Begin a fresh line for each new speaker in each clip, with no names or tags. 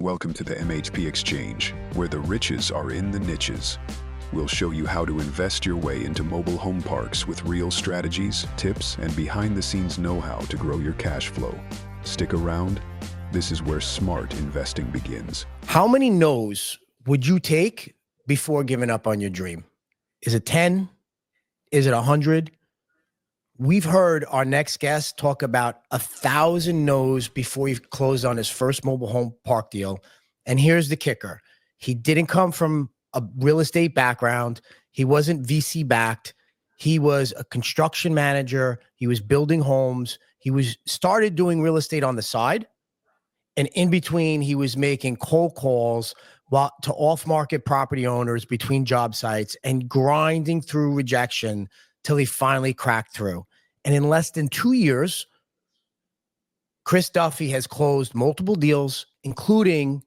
Welcome to the MHP Exchange, where the riches are in the niches. We'll show you how to invest your way into mobile home parks with real strategies, tips, and behind-the-scenes know-how to grow your cash flow. Stick around. This is where smart investing begins.
How many no's would you take before giving up on your dream? Is it 10? Is it 100? We've heard our next guest talk about 1,000 no's before he closed on his first mobile home park deal. And here's the kicker. He didn't come from a real estate background. He wasn't VC backed. He was a construction manager. He was building homes. He started doing real estate on the side. And in between, he was making cold calls to off-market property owners between job sites and grinding through rejection till he finally cracked through. And in less than 2 years, Chris Duffy has closed multiple deals, including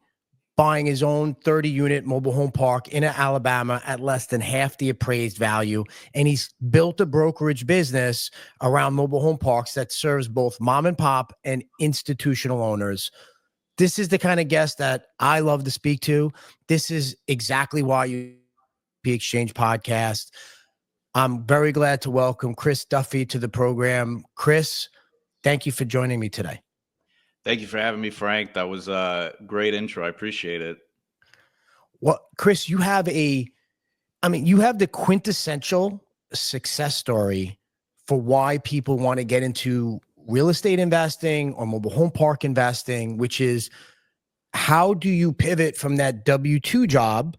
buying his own 30-unit mobile home park in Alabama at less than half the appraised value. And he's built a brokerage business around mobile home parks that serves both mom and pop and institutional owners. This is the kind of guest that I love to speak to. This is exactly why you the Exchange podcast. I'm very glad to welcome Chris Duffy to the program. Chris, thank you for joining me today.
Thank you for having me, Frank. That was a great intro. I appreciate it.
Well, Chris, you have the quintessential success story for why people want to get into real estate investing or mobile home park investing, which is how do you pivot from that W-2 job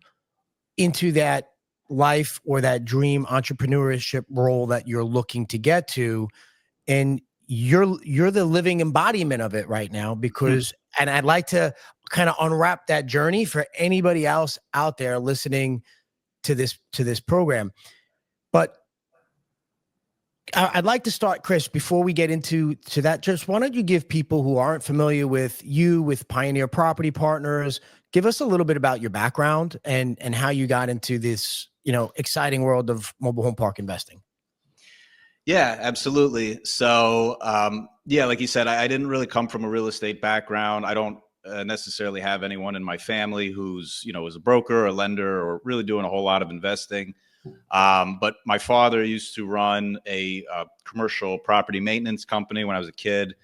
into that life or that dream entrepreneurship role that you're looking to get to? And you're the living embodiment of it right now because, and I'd like to kind of unwrap that journey for anybody else out there listening to this program. But I'd like to start, Chris, before we get into that, just why don't you give people who aren't familiar with you, with Pioneer Property Partners, give us a little bit about your background and how you got into this, exciting world of mobile home park investing.
Yeah, absolutely. So, like you said, I didn't really come from a real estate background. I don't necessarily have anyone in my family who's, was a broker or lender or really doing a whole lot of investing. But my father used to run a commercial property maintenance company when I was a kid.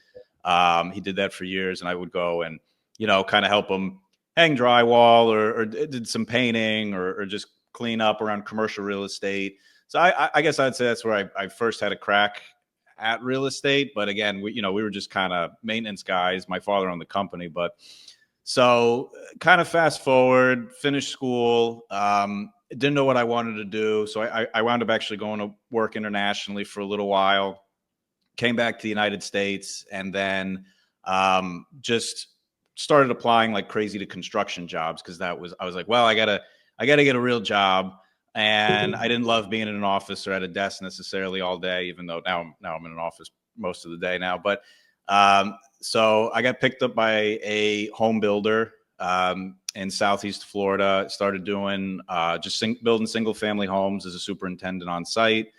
He did that for years, and I would go and, kind of help him hang drywall or did some painting or just clean up around commercial real estate. So I guess I'd say that's where I first had a crack at real estate. But again, we were just kind of maintenance guys. My father owned the company, but so kind of fast forward, finished school, didn't know what I wanted to do. So I wound up actually going to work internationally for a little while, came back to the United States, and then just started applying like crazy to construction jobs because I was like, well, I gotta get a real job. And I didn't love being in an office or at a desk necessarily all day, even though now I'm in an office most of the day now. But so I got picked up by a home builder in Southeast Florida. Started doing building single family homes as a superintendent on site.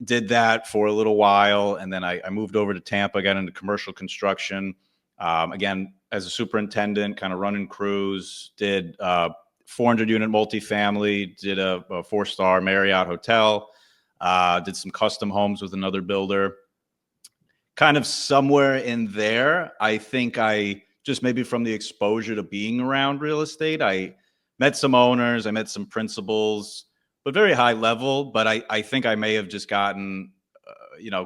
Did that for a little while, and then I moved over to Tampa, got into commercial construction. Again, as a superintendent, kind of running crews, did 400-unit multifamily, did a 4-star Marriott hotel, did some custom homes with another builder. Kind of somewhere in there, I think I just maybe from the exposure to being around real estate, I met some owners, I met some principals, but very high level. But I think I may have just gotten,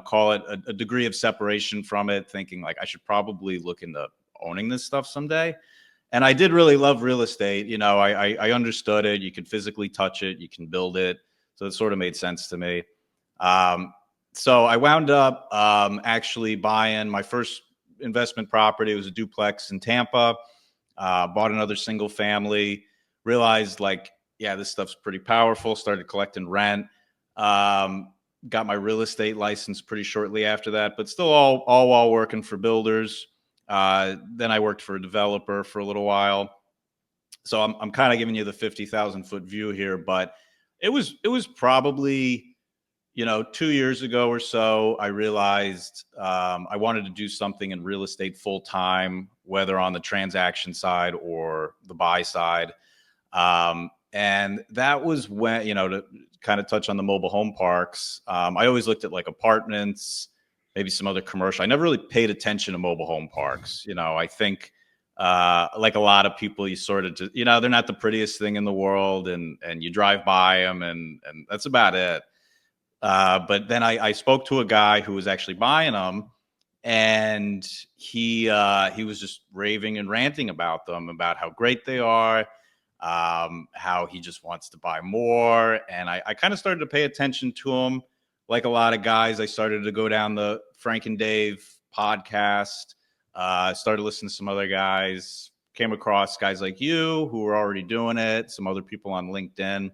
call it a degree of separation from it, thinking like I should probably look into owning this stuff someday. And I did really love real estate. I understood it. You can physically touch it. You can build it. So it sort of made sense to me. So I wound up actually buying my first investment property. It was a duplex in Tampa. Bought another single family. Realized this stuff's pretty powerful. Started collecting rent. Got my real estate license pretty shortly after that, but still all while working for builders. Then I worked for a developer for a little while. So I'm kind of giving you the 50,000 foot view here, but it was probably 2 years ago or so, I realized I wanted to do something in real estate full time, whether on the transaction side or the buy side. And that was when, to kind of touch on the mobile home parks, I always looked at like apartments, maybe some other commercial. I never really paid attention to mobile home parks. I think like a lot of people, you sort of just, they're not the prettiest thing in the world, and you drive by them, and that's about it. But then I spoke to a guy who was actually buying them, and he was just raving and ranting about them, about how great they are, how he just wants to buy more. And I kind of started to pay attention to him. Like a lot of guys, I started to go down the Frank and Dave podcast, started listening to some other guys, came across guys like you who were already doing it, some other people on LinkedIn.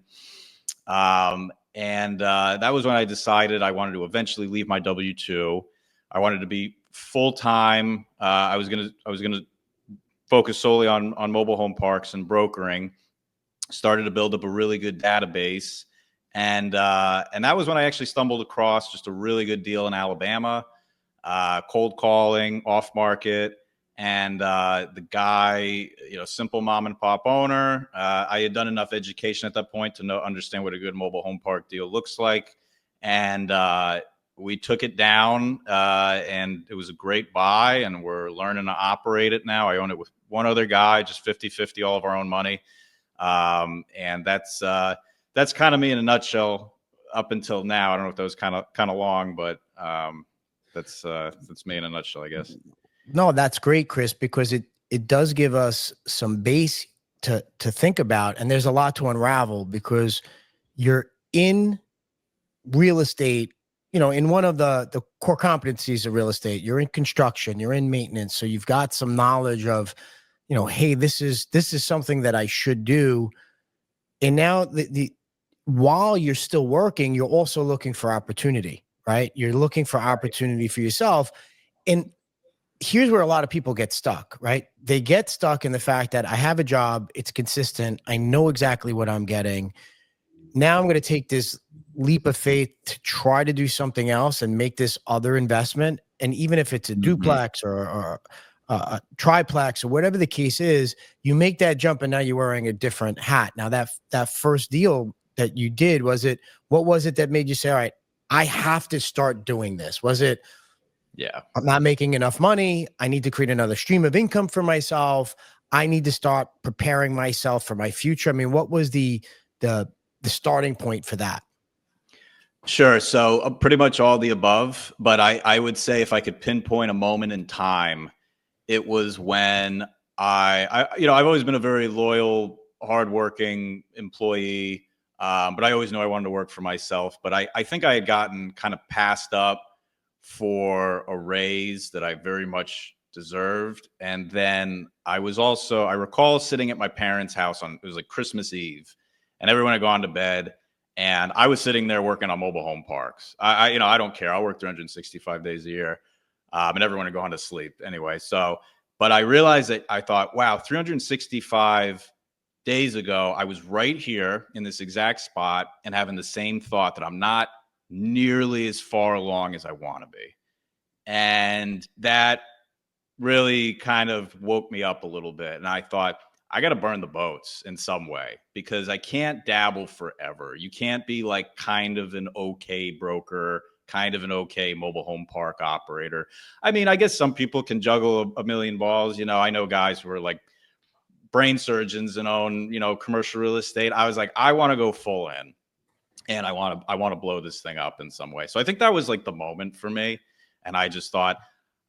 And that was when I decided I wanted to eventually leave my W-2. I wanted to be full-time. I was gonna focus solely on mobile home parks and brokering. Started to build up a really good database, and that was when I actually stumbled across just a really good deal in Alabama, cold calling, off market. And the guy, simple mom and pop owner. I had done enough education at that point to understand what a good mobile home park deal looks like. And we took it down, and it was a great buy, and we're learning to operate it now. I own it with one other guy, just 50-50, all of our own money. And that's kind of me in a nutshell up until now. I don't know if that was kind of long, but that's me in a nutshell, I guess.
No, that's great, Chris, because it does give us some base to think about. And there's a lot to unravel, because you're in real estate, in one of the core competencies of real estate. You're in construction, you're in maintenance. So you've got some knowledge of, hey, this is something that I should do. And now while you're still working, you're also looking for opportunity, right? You're looking for opportunity for yourself. And here's where a lot of people get stuck, right? They get stuck in the fact that I have a job, it's consistent, I know exactly what I'm getting. Now I'm going to take this leap of faith to try to do something else and make this other investment. And even if it's a duplex or a triplex or whatever the case is, you make that jump, and now you're wearing a different hat. Now that first deal that you did, what was it that made you say, all right, I have to start doing this? Was it,
yeah,
I'm not making enough money, I need to create another stream of income for myself, I need to start preparing myself for my future? I mean, what was the starting point for that?
Sure. So pretty much all the above, but I would say if I could pinpoint a moment in time, it was when I've always been a very loyal, hardworking employee, but I always knew I wanted to work for myself. But I think I had gotten kind of passed up for a raise that I very much deserved. And then I recall sitting at my parents' house it was like Christmas Eve, and everyone had gone to bed, and I was sitting there working on mobile home parks. I don't care. I'll work 365 days a year, and everyone had gone to sleep anyway. So, but I realized that I thought, wow, 365 days ago, I was right here in this exact spot and having the same thought that I'm not nearly as far along as I want to be. And that really kind of woke me up a little bit. And I thought, I got to burn the boats in some way, because I can't dabble forever. You can't be like kind of an okay broker, kind of an okay mobile home park operator. I mean, I guess some people can juggle a million balls. I know guys who are like brain surgeons and own, commercial real estate. I was like, I want to go full in, and I want to blow this thing up in some way. So I think that was like the moment for me. And I just thought,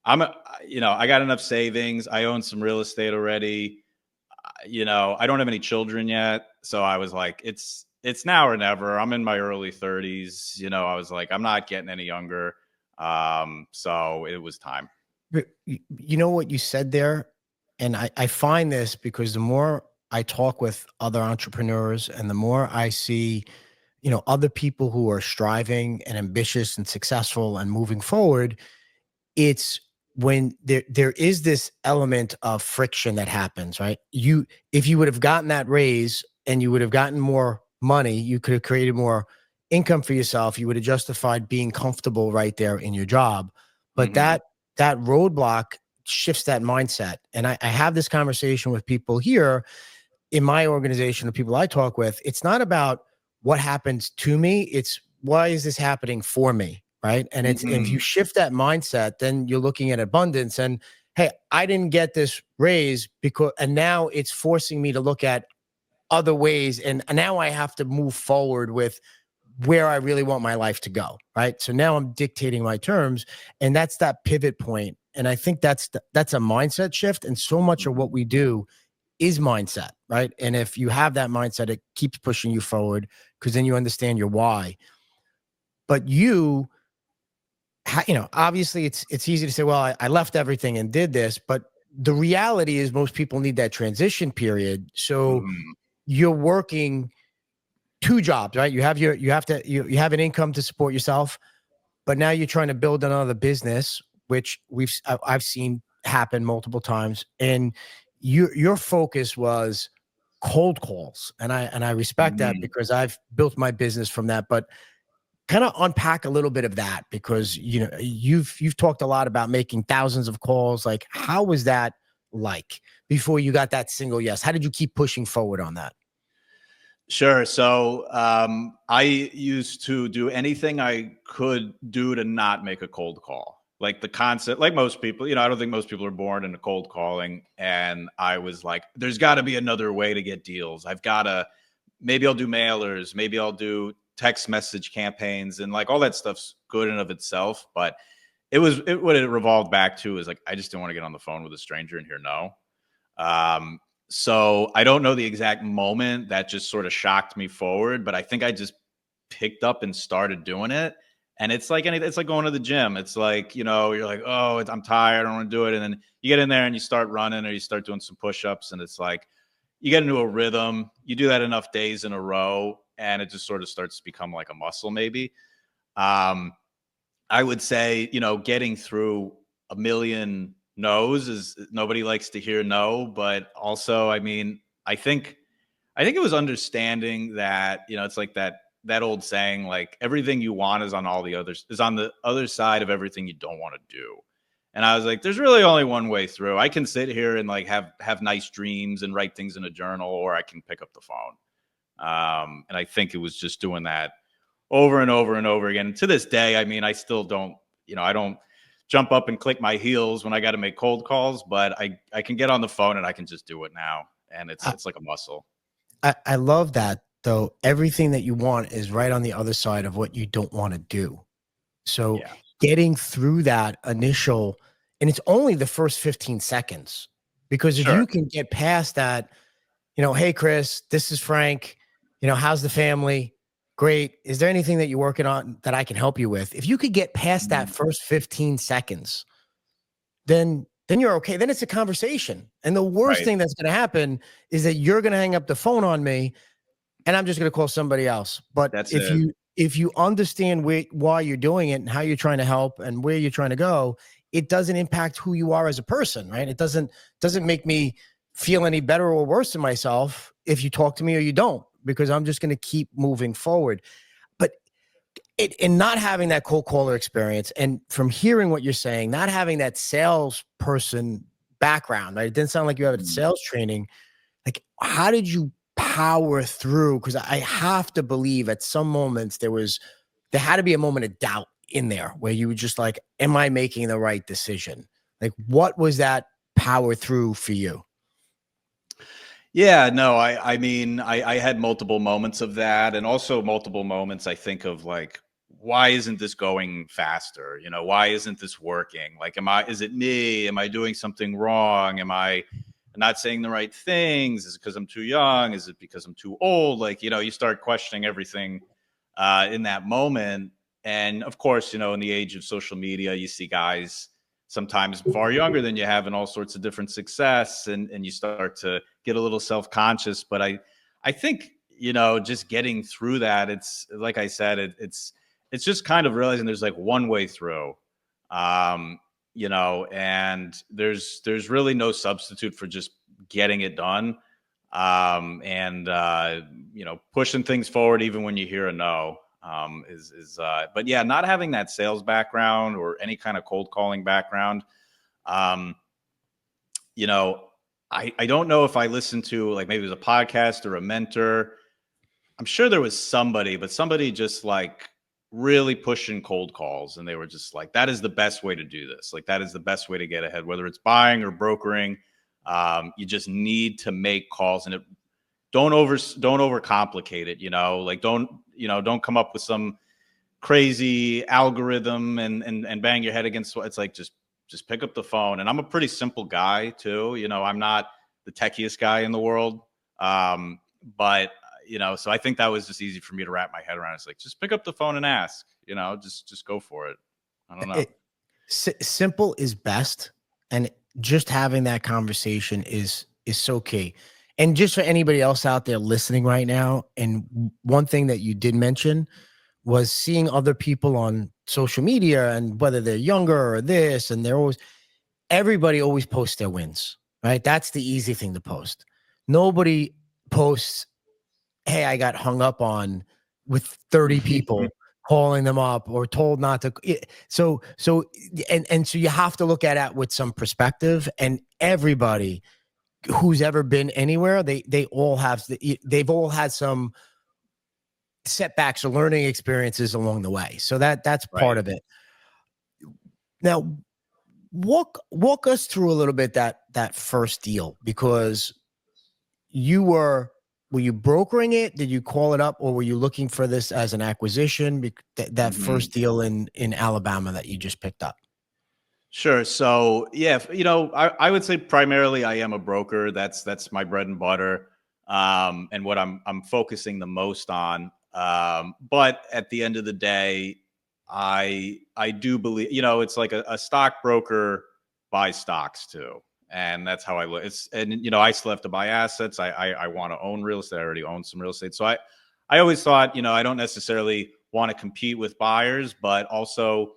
I got enough savings. I own some real estate already. I don't have any children yet. So I was like, it's now or never. I'm in my early 30s. I was like, I'm not getting any younger. So it was time.
You know what you said there? And I find this because the more I talk with other entrepreneurs and the more I see, other people who are striving and ambitious and successful and moving forward, it's when there is this element of friction that happens, right? If you would have gotten that raise and you would have gotten more money, you could have created more income for yourself, you would have justified being comfortable right there in your job. But
Mm-hmm.
that roadblock shifts that mindset. And I have this conversation with people here in my organization, the people I talk with. It's not about what happens to me, it's why is this happening for me, right? And it's if
Mm-hmm.
you shift that mindset, then you're looking at abundance. And hey, I didn't get this raise because, and now it's forcing me to look at other ways, and now I have to move forward with where I really want my life to go, right? So now I'm dictating my terms, and that's that pivot point. And I think that's a mindset shift, and so much of what we do is mindset, right? And if you have that mindset, it keeps pushing you forward because then you understand your why. But obviously it's easy to say, well, I left everything and did this, but the reality is most people need that transition period. So
Mm-hmm.
you're working two jobs, right? You have an income to support yourself, but now you're trying to build another business, which I've seen happen multiple times. And your focus was cold calls, and I respect that
Mm-hmm.
because I've built my business from that. But kind of unpack a little bit of that, because you've talked a lot about making thousands of calls. Like, how was that like before you got that single yes? How did you keep pushing forward on that?
Sure. So I used to do anything I could do to not make a cold call. Like the concept, like most people, I don't think most people are born into cold calling. And I was like, there's got to be another way to get deals. Maybe I'll do mailers, maybe I'll do text message campaigns, and like all that stuff's good in of itself. But what it revolved back to is like, I just didn't want to get on the phone with a stranger and hear no. Um, so I don't know the exact moment that just sort of shocked me forward, but I think I just picked up and started doing it. And it's like it's like going to the gym. It's like, you're like, oh, I'm tired, I don't want to do it. And then you get in there and you start running, or you start doing some push-ups, and it's like you get into a rhythm. You do that enough days in a row, and it just sort of starts to become like a muscle, maybe. Um, I would say, getting through a million no's is nobody likes to hear no, but also, I mean, I think it was understanding that, it's like that old saying, like everything you want is on the other side of everything you don't want to do. And I was like, there's really only one way through. I can sit here and like have nice dreams and write things in a journal, or I can pick up the phone. And I think it was just doing that over and over and over again. And to this day, I mean, I still don't, I don't jump up and click my heels when I got to make cold calls, but I can get on the phone and I can just do it now. And it's like a muscle.
I love that, though. Everything that you want is right on the other side of what you don't want to do. So
Yeah.
getting through that initial, and it's only the first 15 seconds, because if
Sure.
you can get past that, hey, Chris, this is Frank, how's the family? Great. Is there anything that you're working on that I can help you with? If you could get past that
Mhm.
first 15 seconds, then you're okay. Then it's a conversation. And the worst
Right.
thing that's going to happen is that you're going to hang up the phone on me and I'm just going to call somebody else. But
That's
if
it.
you understand why you're doing it and how you're trying to help and where you're trying to go, it doesn't impact who you are as a person, right? It doesn't make me feel any better or worse than myself if you talk to me or you don't, because I'm just going to keep moving forward. But in not having that cold caller experience, and from hearing what you're saying, not having that salesperson background, right? It didn't sound like you had
Mhm.
sales training. Like, how did you power through? Because I have to believe at some moments there had to be a moment of doubt in there where you were just like, am I making the right decision? Like, what was that power through for you?
Yeah, no, I mean, I had multiple moments of that, and also multiple moments I think of like, why isn't this going faster? Why isn't this working? Like, is it me? Am I doing something wrong? Am I not saying the right things? Is it because I'm too young? Is it because I'm too old? Like, you start questioning everything in that moment. And of course, in the age of social media, you see guys sometimes far younger than you have in all sorts of different success, and you start to get a little self-conscious. But I think, just getting through that, it's like I said, it's just kind of realizing there's like one way through. um and there's really no substitute for just getting it done, and pushing things forward even when you hear a no. But yeah, not having that sales background or any kind of cold calling background, um, you know, I don't know if I listened to, like, maybe it was a podcast or a mentor. I'm sure there was somebody, but somebody just like really pushing cold calls. And they were just like, that is the best way to do this. Like, that is the best way to get ahead, whether it's buying or brokering. You just need to make calls, and don't overcomplicate it. Like, don't come up with some crazy algorithm and bang your head against what it's like. Just pick up the phone. And I'm a pretty simple guy too. I'm not the techiest guy in the world. But so I think that was just easy for me to wrap my head around. It's like, just pick up the phone and ask, just go for it. I don't know.
Simple is best, and just having that conversation is so key. And just for anybody else out there listening right now, and one thing that you did mention was seeing other people on social media, and whether they're younger or this, and everybody always posts their wins, right? That's the easy thing to post. Nobody posts, hey, I got hung up on with 30 people calling them up or told not to. So you have to look at it with some perspective. And everybody who's ever been anywhere, they've all had some setbacks or learning experiences along the way. So that's part of it. Now, walk us through a little bit that first deal, because were you brokering it? Did you call it up, or were you looking for this as an acquisition? That first deal in Alabama that you just picked up.
Sure. So yeah, I would say primarily I am a broker. That's my bread and butter, and what I'm focusing the most on. But at the end of the day, I do believe, it's like a stockbroker buys stocks too. And that's how I look. I still have to buy assets. I want to own real estate. I already own some real estate. So I always thought, I don't necessarily want to compete with buyers, but also,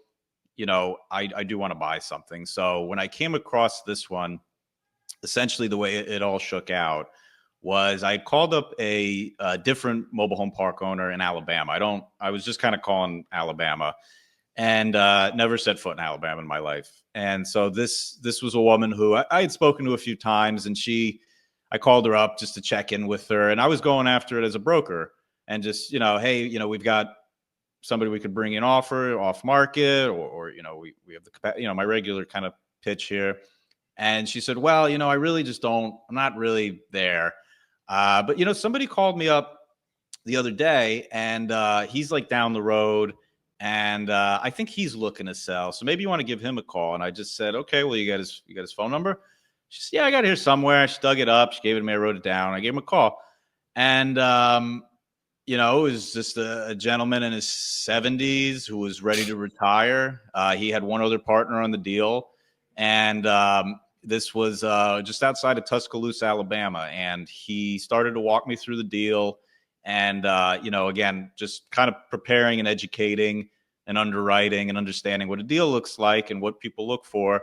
I do want to buy something. So when I came across this one, essentially the way it all shook out was I called up a different mobile home park owner in Alabama. I was just kind of calling Alabama, and never set foot in Alabama in my life. And so this was a woman who I had spoken to a few times, and I called her up just to check in with her, and I was going after it as a broker, and just, hey, we've got somebody we could bring in offer off market, or we have the capacity, my regular kind of pitch here. And she said, well, I really just I'm not really there. But somebody called me up the other day, and he's like down the road, and I think he's looking to sell. So maybe you want to give him a call. And I just said, okay, well, you got his phone number? She said, yeah, I got it here somewhere. She dug it up. She gave it to me. I wrote it down. I gave him a call. And, it was just a gentleman in his 70s who was ready to retire. He had one other partner on the deal. And this was just outside of Tuscaloosa, Alabama. And he started to walk me through the deal. And, again, just kind of preparing and educating and underwriting and understanding what a deal looks like and what people look for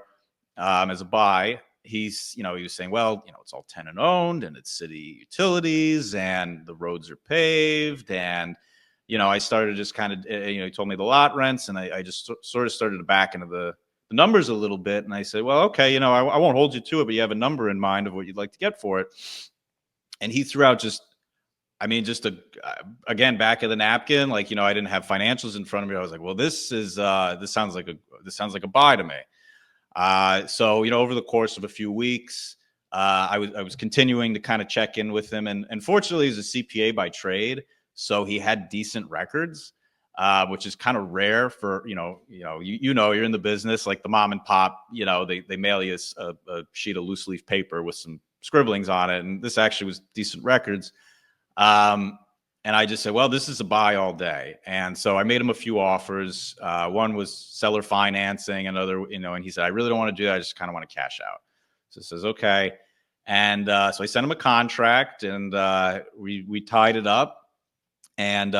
as a buy. He was saying, well, it's all tenant owned, and it's city utilities, and the roads are paved. And, I started just kind of, he told me the lot rents, and I just sort of started to back into the numbers a little bit. And I said, well, okay, I won't hold you to it, but you have a number in mind of what you'd like to get for it. And he threw out again, back of the napkin, like, I didn't have financials in front of me. I was like, well, this sounds like a buy to me. So, over the course of a few weeks, I was continuing to kind of check in with him, and fortunately he's a CPA by trade. So he had decent records, which is kind of rare for, you're in the business, like the mom and pop, they mail you a sheet of loose leaf paper with some scribblings on it. And this actually was decent records. And I just said, well, this is a buy all day. And so I made him a few offers. One was seller financing, another, and he said, I really don't want to do that. I just kind of want to cash out. So he says, okay. And so I sent him a contract, and we tied it up. And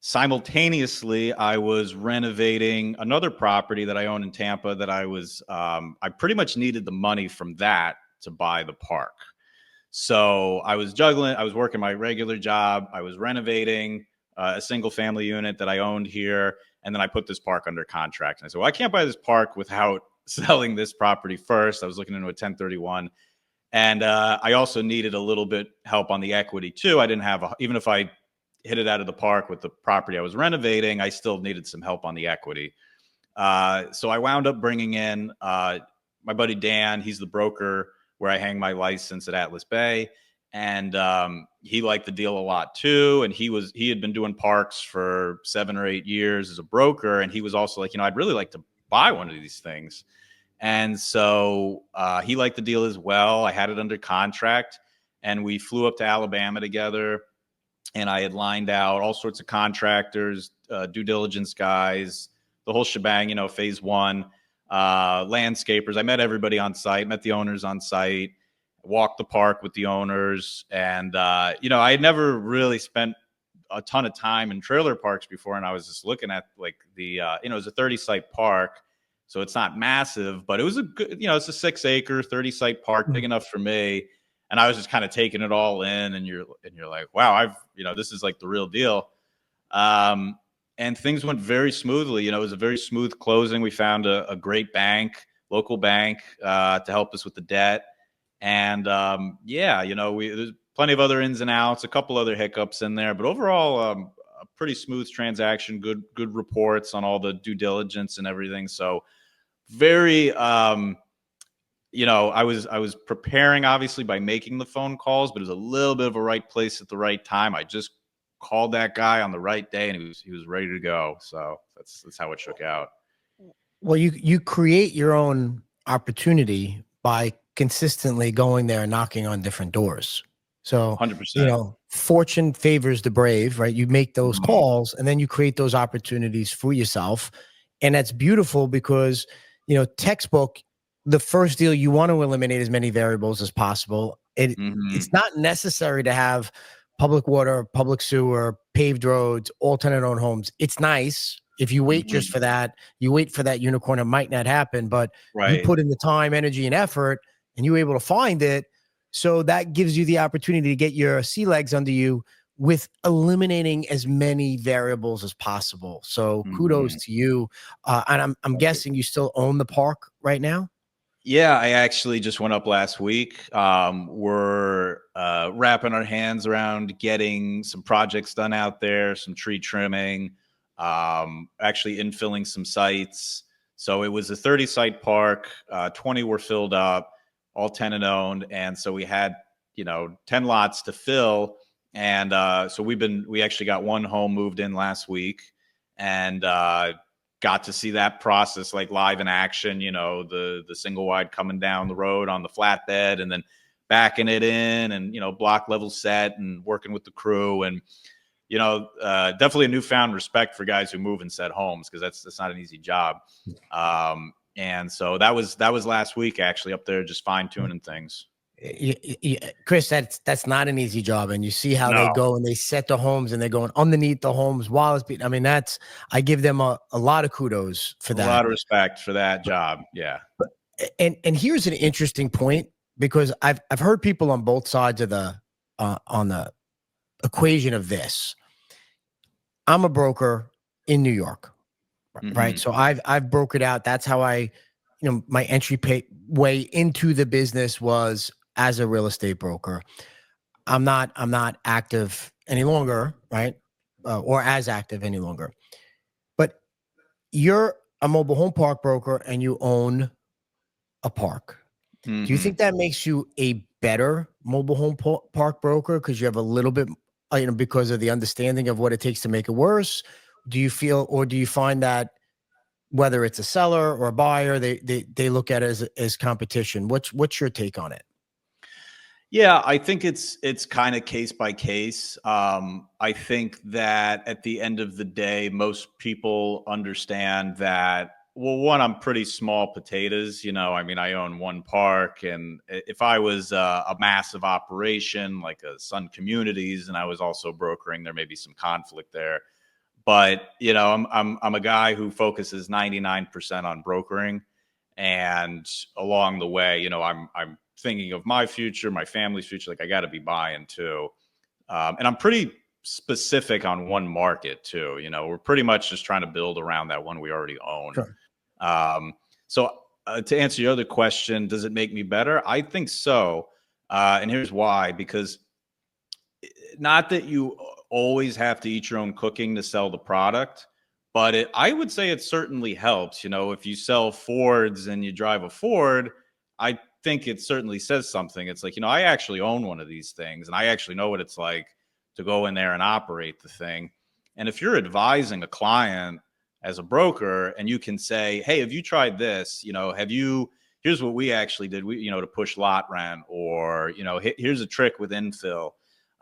simultaneously, I was renovating another property that I own in Tampa that I pretty much needed the money from that to buy the park. So I was juggling. I was working my regular job. I was renovating a single family unit that I owned here. And then I put this park under contract. And I said, well, I can't buy this park without selling this property first. I was looking into a 1031. And I also needed a little bit help on the equity too. I didn't have, even if I hit it out of the park with the property I was renovating, I still needed some help on the equity. So I wound up bringing in my buddy Dan. He's the broker where I hang my license at Atlas Bay. And he liked the deal a lot too. And he had been doing parks for 7 or 8 years as a broker. And he was also like, I'd really like to buy one of these things. And so he liked the deal as well. I had it under contract, and we flew up to Alabama together. And I had lined out all sorts of contractors, due diligence guys, the whole shebang, phase one, landscapers. I met everybody on site, met the owners on site, walked the park with the owners. And, I had never really spent a ton of time in trailer parks before. And I was just looking at like it was a 30 site park. So it's not massive, but it was a good, it's a 6 acre, 30 site park, big enough for me. And I was just kind of taking it all in, and you're like, wow, this is like the real deal. And things went very smoothly. It was a very smooth closing. We found a great bank, local bank, to help us with the debt. And there's plenty of other ins and outs, a couple other hiccups in there, but overall, a pretty smooth transaction, good reports on all the due diligence and everything. So very, I was preparing obviously by making the phone calls, but it was a little bit of a right place at the right time. I just called that guy on the right day, and he was ready to go. So that's how it shook out.
Well, you create your own opportunity by consistently going there and knocking on different doors. So,
100%.
fortune favors the brave, right? You make those calls, and then you create those opportunities for yourself. And that's beautiful because, textbook, the first deal, you want to eliminate as many variables as possible. It's not necessary to have public water, public sewer, paved roads, all tenant-owned homes. It's nice. If you wait just for that, you wait for that unicorn, it might not happen, but you put in the time, energy, and effort, and you're able to find it. So that gives you the opportunity to get your sea legs under you with eliminating as many variables as possible. So kudos to you. And I'm guessing you still own the park right now?
Yeah, I actually just went up last week. We're wrapping our hands around getting some projects done out there, some tree trimming, actually infilling some sites. So it was a 30 site park, 20 were filled up, all tenant owned. And so we had, 10 lots to fill. And so we actually got one home moved in last week, and got to see that process like live in action, the single wide coming down the road on the flatbed, and then backing it in, and, block level set, and working with the crew. And, definitely a newfound respect for guys who move and set homes, because that's not an easy job. And so that was last week, actually, up there just fine tuning things.
Chris, that's not an easy job. And you see how
No.
they go and they set the homes, and they're going underneath the homes while it's being, I give them a lot of kudos for that.
A lot of respect for that job. Yeah.
And here's an interesting point, because I've heard people on both sides of on the equation of this. I'm a broker in New York, right? So I've brokered out. That's how my entry way into the business was as a real estate broker. I'm not active any longer, right? Or as active any longer. But you're a mobile home park broker, and you own a park. Do you think that makes you a better mobile home park broker because you have a little bit, because of the understanding of what it takes to make it worse? Do you find that whether it's a seller or a buyer, they look at it as competition? What's your take on it?
Yeah, I think it's kind of case by case. I think that at the end of the day, most people understand that, well, one, I'm pretty small potatoes. I own one park, and if I was a massive operation like a Sun Communities, and I was also brokering, there may be some conflict there. But I'm a guy who focuses 99% on brokering, and along the way, I'm thinking of my future, my family's future. Like, I got to be buying too. And I'm pretty specific on one market too. We're pretty much just trying to build around that one we already own.
Sure.
So to answer your other question, does it make me better? I think so. And here's why, because not that you always have to eat your own cooking to sell the product, but I would say it certainly helps. If you sell Fords and you drive a Ford, I think it certainly says something. It's like, I actually own one of these things and I actually know what it's like to go in there and operate the thing. And if you're advising a client as a broker and you can say, hey, have you tried this? Here's what we actually did, to push lot rent, or, here's a trick with infill.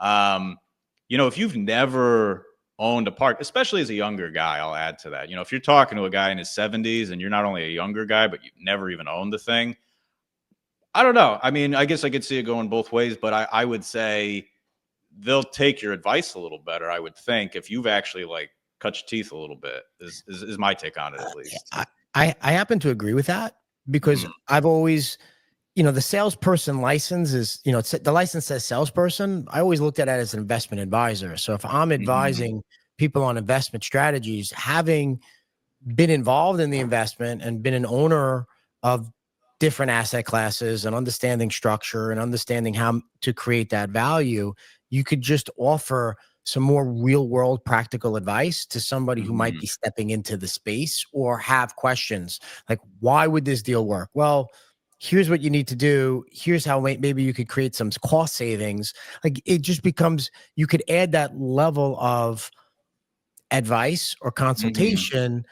If you've never owned a park, especially as a younger guy, I'll add to that. If you're talking to a guy in his 70s and you're not only a younger guy, but you've never even owned the thing, I don't know. I mean, I guess I could see it going both ways, but I would say they'll take your advice a little better, I would think, if you've actually like cut your teeth a little bit, is my take on it, at least.
I happen to agree with that, because I've always, the salesperson license is, the license says salesperson. I always looked at it as an investment advisor. So if I'm advising people on investment strategies, having been involved in the investment and been an owner of different asset classes and understanding structure and understanding how to create that value, you could just offer some more real world practical advice to somebody who might be stepping into the space or have questions like, why would this deal work? Well, here's what you need to do. Here's how maybe you could create some cost savings. Like, it just becomes, you could add that level of advice or consultation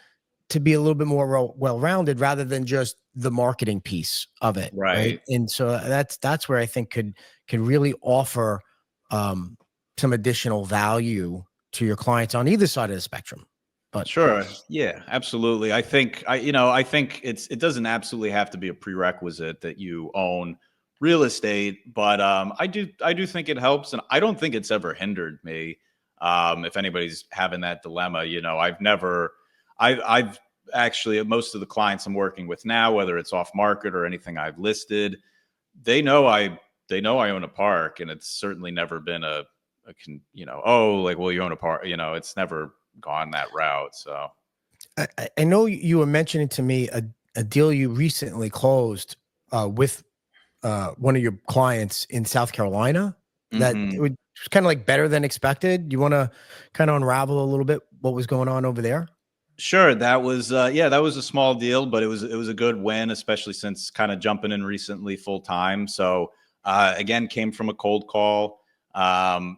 to be a little bit more well-rounded, rather than just the marketing piece of it. Right. And so that's where I think could really offer some additional value to your clients on either side of the spectrum. But
sure. Yeah, absolutely. I think it doesn't absolutely have to be a prerequisite that you own real estate, but I do think it helps, and I don't think it's ever hindered me. If anybody's having that dilemma, I've actually, most of the clients I'm working with now, whether it's off market or anything I've listed, they know I own a park, and it's certainly never been oh, like, well, you own a park, it's never gone that route. So
I know you were mentioning to me a deal you recently closed with one of your clients in South Carolina that it was kind of like better than expected. You want to kind of unravel a little bit what was going on over there?
Sure. That was that was a small deal, but it was a good win, especially since kind of jumping in recently full time. So again, came from a cold call.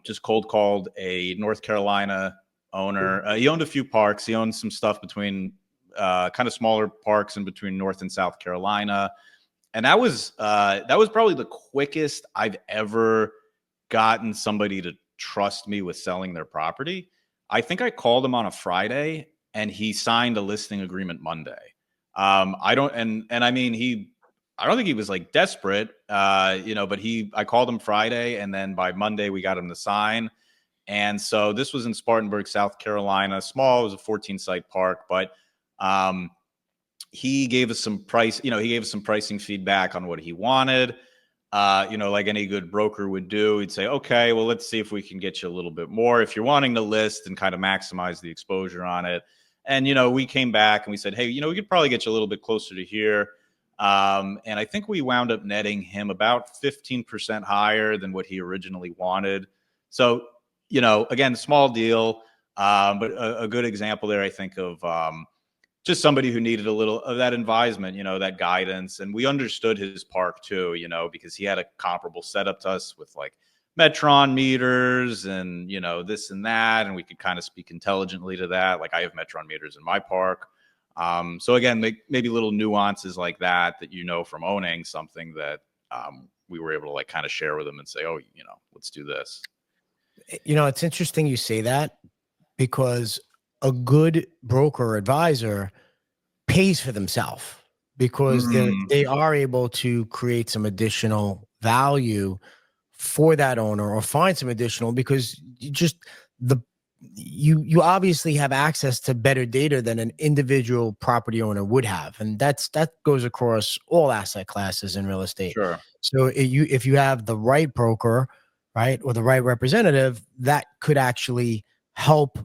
Just cold called a North Carolina owner. He owned a few parks. He owned some stuff between kind of smaller parks in between North and South Carolina. And that was probably the quickest I've ever gotten somebody to trust me with selling their property. I think I called him on a Friday and he signed a listing agreement Monday. I don't think he was like desperate, but I called him Friday, and then by Monday we got him to sign. And so this was in Spartanburg, South Carolina. Small, it was a 14-site park, but he gave us some pricing feedback on what he wanted. Like any good broker would do, he'd say, okay, well, let's see if we can get you a little bit more if you're wanting to list and kind of maximize the exposure on it. And, we came back and we said, hey, we could probably get you a little bit closer to here. And I think we wound up netting him about 15% higher than what he originally wanted. So, again, small deal, but a good example there, I think, of just somebody who needed a little of that advisement, that guidance. And we understood his park too, because he had a comparable setup to us with like Metron meters and, this and that. And we could kind of speak intelligently to that. Like, I have Metron meters in my park. So again, maybe little nuances like that from owning something that we were able to like kind of share with them and say, oh, let's do this.
It's interesting you say that, because a good broker or advisor pays for themselves, because they are able to create some additional value for that owner, or find some additional, because you obviously have access to better data than an individual property owner would have. And that goes across all asset classes in real estate.
Sure.
So if you have the right broker, right, or the right representative, that could actually help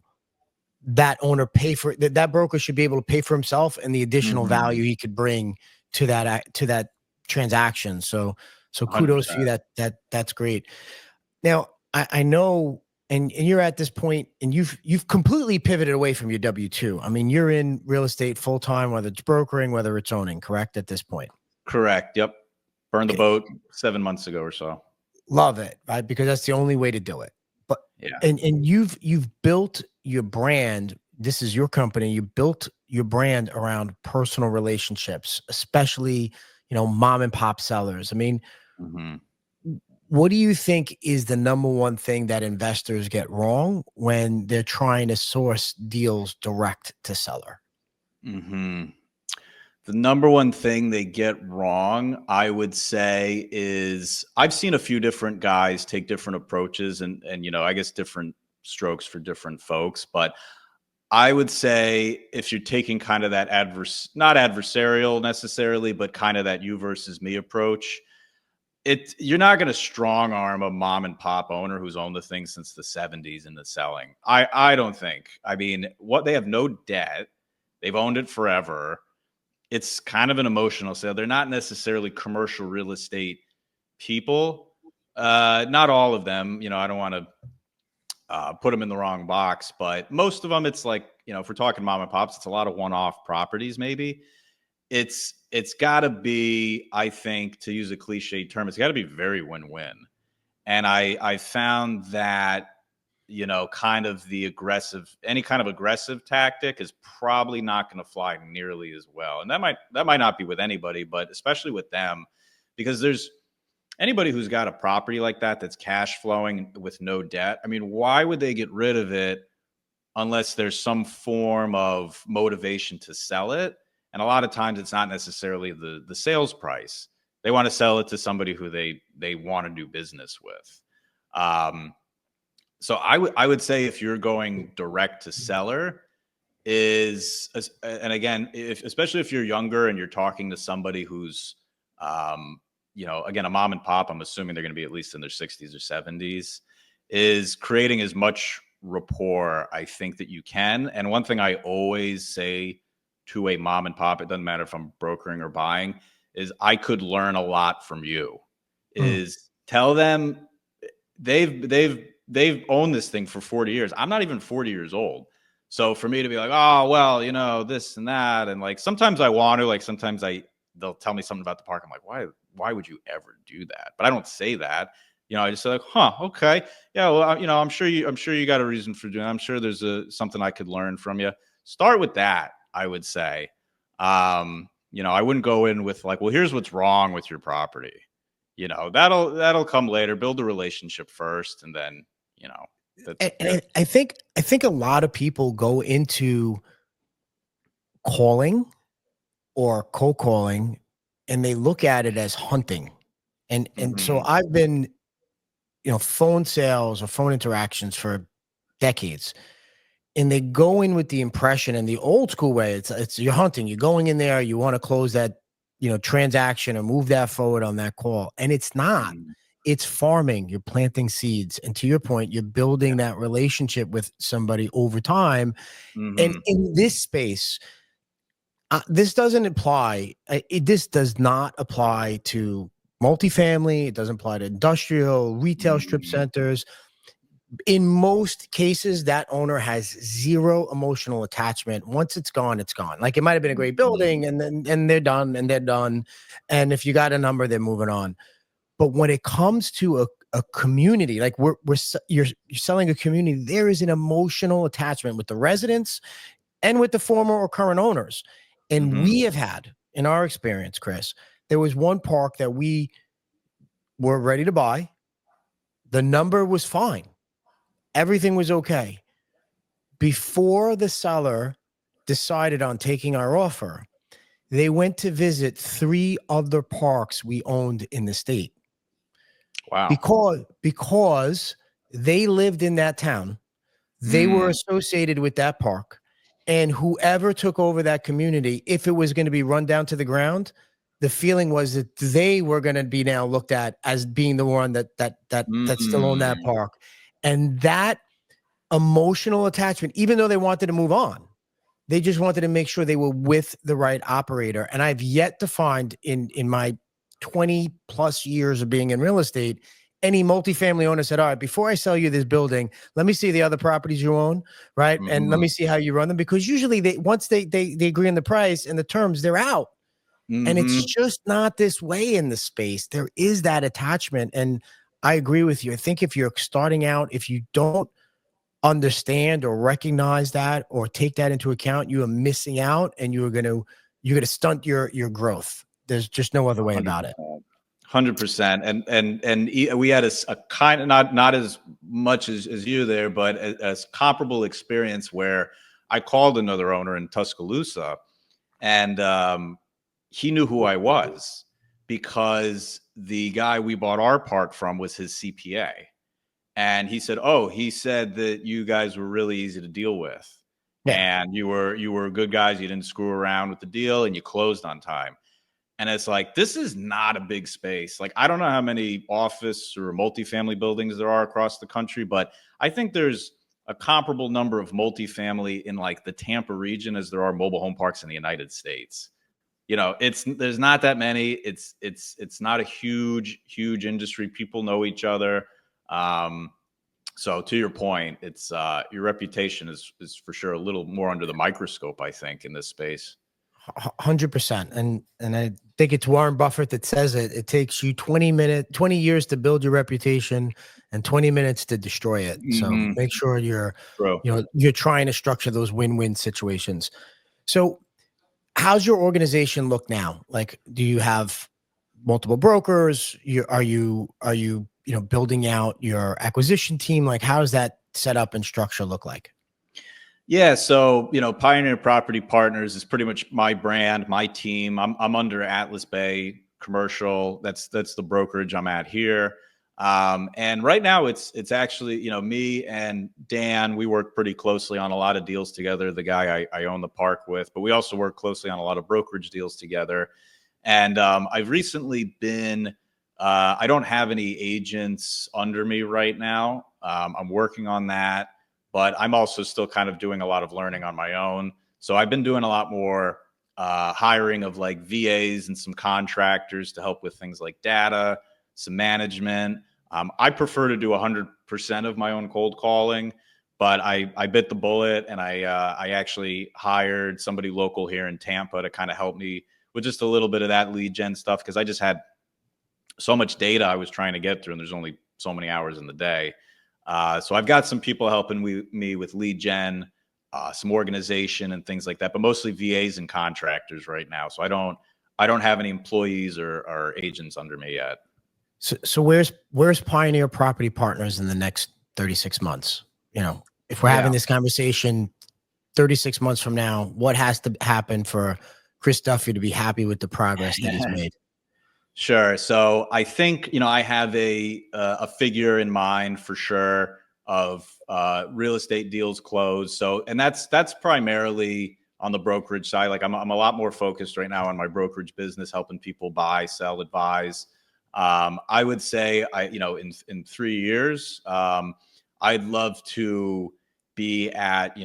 that owner pay for that. That broker should be able to pay for himself and the additional
Mhm.
value he could bring to that transaction. So kudos for you.
100%.
That's great. Now I know, and you're at this point, and you've completely pivoted away from your W-2. I mean, you're in real estate full time, whether it's brokering, whether it's owning, correct, at this point?
Correct. Yep. Burned the
Okay.
boat 7 months ago or so.
Love it, right? Because that's the only way to do it. But
Yeah.
and you've built your brand. This is your company. You built your brand around personal relationships, especially, mom and pop sellers. I mean,
Mhm.
what do you think is the number one thing that investors get wrong when they're trying to source deals direct to seller?
Mhm. The number one thing they get wrong, I would say, is I've seen a few different guys take different approaches and I guess different strokes for different folks, but I would say if you're taking kind of that not adversarial necessarily, but kind of that you versus me approach, you're not going to strong arm a mom and pop owner who's owned the thing since the 70s into selling. I don't think. I mean, what, they have no debt. They've owned it forever. It's kind of an emotional sale. They're not necessarily commercial real estate people. Not all of them. I don't want to put them in the wrong box, but most of them, it's like, if we're talking mom and pops, it's a lot of one-off properties. Maybe it's got to be, I think, to use a cliche term, it's got to be very win-win. And I found that kind of any kind of aggressive tactic is probably not going to fly nearly as well. And that might not be with anybody, but especially with them, because there's anybody who's got a property like that that's cash flowing with no debt. I mean, why would they get rid of it unless there's some form of motivation to sell it? And a lot of times it's not necessarily the sales price. They want to sell it to somebody who they want to do business with. So I would say if you're going direct to seller, and again, especially if you're younger and you're talking to somebody who's again, a mom and pop, I'm assuming they're going to be at least in their 60s or 70s, is creating as much rapport, I think, that you can. And one thing I always say to a mom and pop, it doesn't matter if I'm brokering or buying, is I could learn a lot from you.
Mm.
Is tell them they've owned this thing for 40 years. I'm not even 40 years old. So for me to be like, oh, well, this and that. And like, sometimes I want to, like, sometimes they'll tell me something about the park. I'm like, why would you ever do that? But I don't say that. I just say like, huh, okay. Yeah. Well, I'm sure you got a reason for doing it. I'm sure there's something I could learn from you. Start with that, I would say. I wouldn't go in with like, well, here's what's wrong with your property. That'll come later. Build a relationship first, and then, that's
And I think a lot of people go into calling or cold calling, and they look at it as hunting. And so
Mhm.
I've been, phone sales or phone interactions for decades. And they go in with the impression, and the old school way, it's you're hunting. You're going in there, you want to close that, transaction and move that forward on that call. And it's not.
Mhm.
It's farming. You're planting seeds. And to your point, you're building that relationship with somebody over time. And
Mhm.
in this space, this doesn't apply. This does not apply to multifamily. It doesn't apply to industrial, retail strip
Mhm.
centers. In most cases, that owner has zero emotional attachment. Once it's gone, it's gone. Like, it might have been a great
Mhm.
building, and they're done, and they're done. And if you got a number, they're moving on. But when it comes to a community, like you're selling a community, there is an emotional attachment with the residents and with the former or current owners. And
Mhm.
we have had, in our experience, Chris, there was one park that we were ready to buy. The number was fine. Everything was okay. Before the seller decided on taking our offer, they went to visit 3 other parks we owned in the state
Wow.
because they lived in that town. They were
Mm.
associated with that park, and whoever took over that community, if it was going to be run down to the ground, the feeling was that they were going to be now looked at as being the one that still owned that park. And that emotional attachment, even though they wanted to move on, they just wanted to make sure they were with the right operator. And I've yet to find in my 20 plus years of being in real estate, any multifamily owner said, all right, before I sell you this building, let me see the other properties you own, right? And let me see how you run them. Because usually once they agree on the price and the terms, they're out. And it's just not this way in the space. There is that attachment. And I agree with you. I think if you're starting out, if you don't understand or recognize that or take that into account, you are missing out, and you're going to stunt your growth. There's just no other way about it.
100%. And we had a kind of not as much as you there, but a comparable experience where I called another owner in Tuscaloosa, and he knew who I was because the guy we bought our park from was his CPA. And he said, "Oh, he said that you guys were really easy to deal with, and you were good guys. You didn't screw around with the deal, and you closed on time." And it's like, this is not a big space. Like, I don't know how many office or multifamily buildings there are across the country, but I think there's a comparable number of multifamily in like the Tampa region as there are mobile home parks in the United States. You know, there's not that many. It's not a huge industry. People know each other. So to your point, it's your reputation is for sure a little more under the microscope, I think, in this space.
100%. And I think it's Warren Buffett that says it. It takes you 20 years to build your reputation and 20 minutes to destroy it. So make sure you're trying to structure those win-win situations. So how's your organization look now? Like, do you have multiple brokers? Are you building out your acquisition team? Like, how does that setup and structure look like?
Yeah, so Pioneer Property Partners is pretty much my brand, my team. I'm under Atlas Bay Commercial. That's the brokerage I'm at here. And right now it's actually me and Dan. We work pretty closely on a lot of deals together. The guy I own the park with, but we also work closely on a lot of brokerage deals together. And I've recently been. I don't have any agents under me right now. I'm working on that. But I'm also still kind of doing a lot of learning on my own. So I've been doing a lot more hiring of like VAs and some contractors to help with things like data, some management. I prefer to do 100% of my own cold calling, but I bit the bullet and I actually hired somebody local here in Tampa to kind of help me with just a little bit of that lead gen stuff, because I just had so much data I was trying to get through, and there's only so many hours in the day. So I've got some people helping me with lead gen, some organization and things like that, but mostly VAs and contractors right now. So I don't have any employees or agents under me yet.
So where's Pioneer Property Partners in the next 36 months? If we're having this conversation 36 months from now, what has to happen for Chris Duffy to be happy with the progress that he's made?
Sure. So I think, I have a figure in mind for sure of real estate deals closed. So, and that's primarily on the brokerage side. Like I'm a lot more focused right now on my brokerage business, helping people buy, sell, advise. I would say in 3 years, I'd love to be at,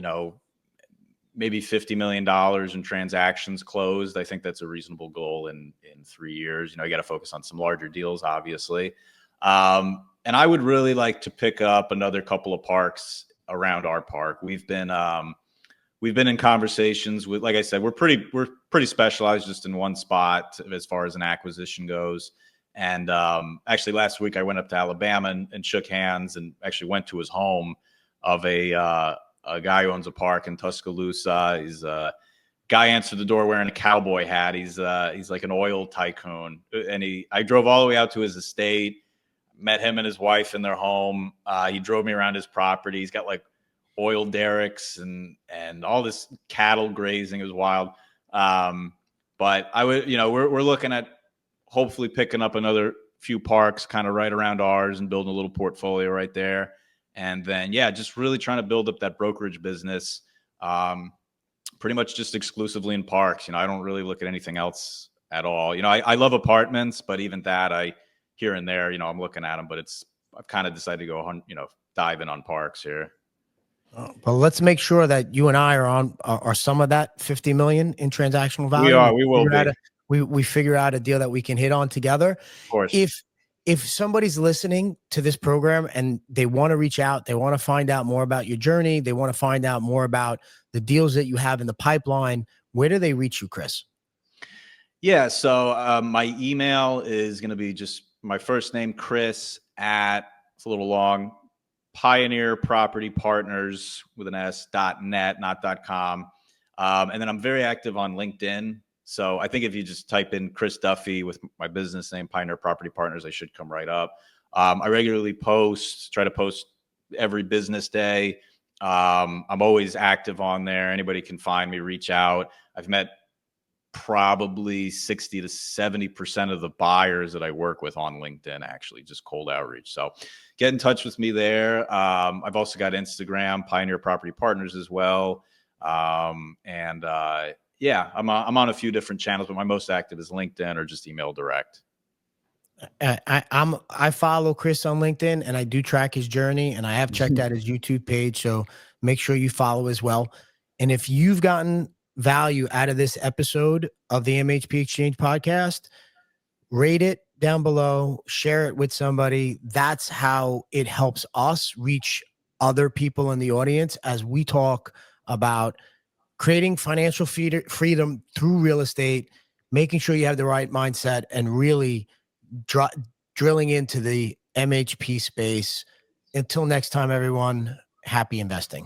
maybe $50 million in transactions closed. I think that's a reasonable goal in 3 years. You got to focus on some larger deals, obviously. And I would really like to pick up another couple of parks around our park. We've been in conversations with, like I said, we're pretty specialized just in one spot as far as an acquisition goes. And actually last week I went up to Alabama and shook hands and actually went to his home of a guy who owns a park in Tuscaloosa. He's a guy answered the door wearing a cowboy hat. He's like an oil tycoon. And I drove all the way out to his estate, met him and his wife in their home. He drove me around his property. He's got like oil derricks and all this cattle grazing. It was wild. But I would, we're looking at hopefully picking up another few parks kind of right around ours and building a little portfolio right there. And then, just really trying to build up that brokerage business, pretty much just exclusively in parks. I don't really look at anything else at all. You know, I love apartments, but even that, I here and there, you know, I'm looking at them, but I've kind of decided to go on, you know, dive in on parks here.
But let's make sure that you and I are some of that 50 million in transactional value.
We will be.
We figure out a deal that we can hit on together.
Of course.
If somebody's listening to this program and they want to reach out, they want to find out more about your journey, they want to find out more about the deals that you have in the pipeline, where do they reach you, Chris?
Yeah. So my email is going to be just my first name, Chris, at, it's a little long, Pioneer Property Partners with an S.net, not .com. And then I'm very active on LinkedIn. So I think if you just type in Chris Duffy with my business name, Pioneer Property Partners, I should come right up. I regularly try to post every business day. I'm always active on there. Anybody can find me, reach out. I've met probably 60 to 70% of the buyers that I work with on LinkedIn, actually, just cold outreach. So get in touch with me there. I've also got Instagram, Pioneer Property Partners as well. Yeah, I'm on a few different channels, but my most active is LinkedIn or just email direct.
I follow Chris on LinkedIn and I do track his journey, and I have checked out his YouTube page. So make sure you follow as well. And if you've gotten value out of this episode of the MHP Exchange podcast, rate it down below, share it with somebody. That's how it helps us reach other people in the audience as we talk about creating financial freedom through real estate, making sure you have the right mindset, and really drilling into the MHP space. Until next time, everyone, happy investing.